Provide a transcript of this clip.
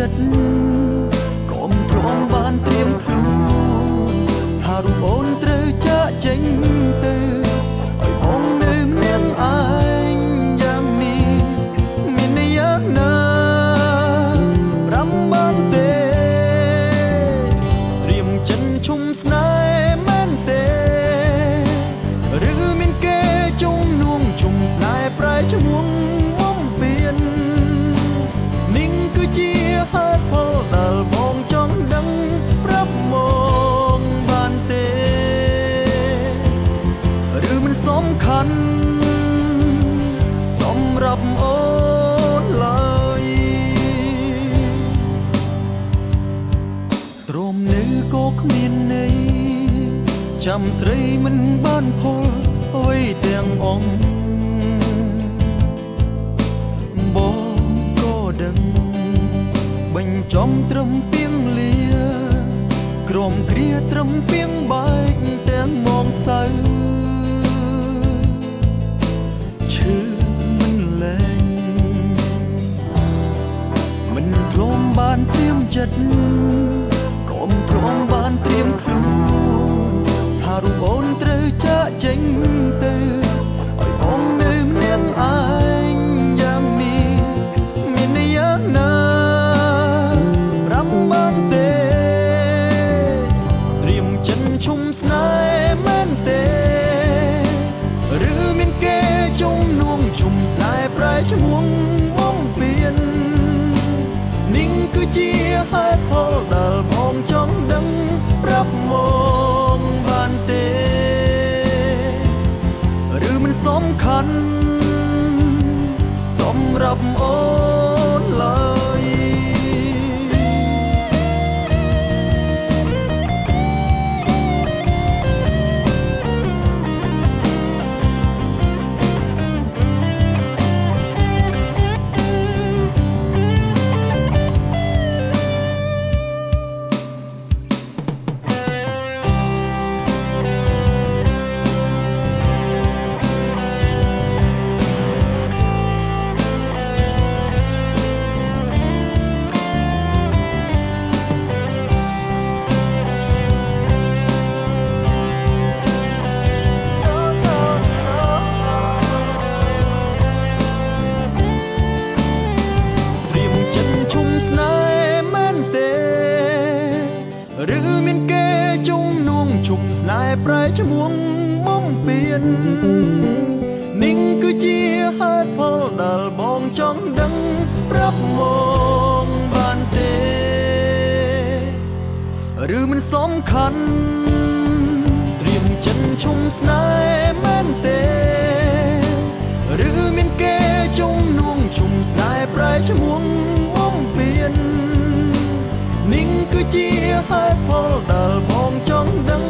ចិត្តក៏មិនព្រមបានត្រៀមខ្លួនថារូបអូនត្រូវចាក់ចេញទៅឲ្យបងនៅមានឯងយ៉ាងនេះមានន័យយ៉ាងណារំបានទេត្រៀមចិនឈុំស្នេហ៍មែនទេឬមានគេជំនួងជុំស្នេហ៍ប្រែឈ្មោះមុំពៀននេះគឺជាហេតុផលដែលបងចង់ដឹងប្រាប់មកបានទេឬមិនសំខាន់សម្រាប់អូនឡើយទ្រាំនៅក៏គ្មានន័យចាំស្រីមិនបានផលអ្វីទាំងអង្គបងក៏ដឹងបញ្ចំត្រឹមពីងលាក្រមគ្រាត្រឹមពីងបែកទាំងមងសៅឈឺមិនលែងមិនព្រមបានត្រៀមចិត្តក៏មិនព្រមបានត្រៀមខ្លួនថារូបអូនត្រូវចាក់ចេញទៅឲ្យបងនៅមានឯងយ៉ាងនេះមានន័យយ៉ាងណារំបានទេត្រៀមចិនឈុំស្នេហ៍មែនទេឬមានគេជំនួងជុំស្នេហ៍ប្រែឈ្មោះបំពេញនេះគឺជាហេតុផលដែលបងចង់ដឹងប្រាប់មកបានទេឬមិនសំខាន់សម្រាប់អូនឡើយឬមានគេជំនួងជុំស្នេហ៍ប្រែឈ្មោះមុំពៀននេះគឺជាហេតុផលដែលបងចង់ដឹងប្រាប់មកបានទេឬមិនសំខាន់ត្រៀមចិនឈុំស្នេហ៍មែនទេឬមានគេជំនួងជុំស្នេហ៍ប្រែឈ្មោះមុំពៀននេះគឺជាហេតុផលដែលបងចង់ដឹង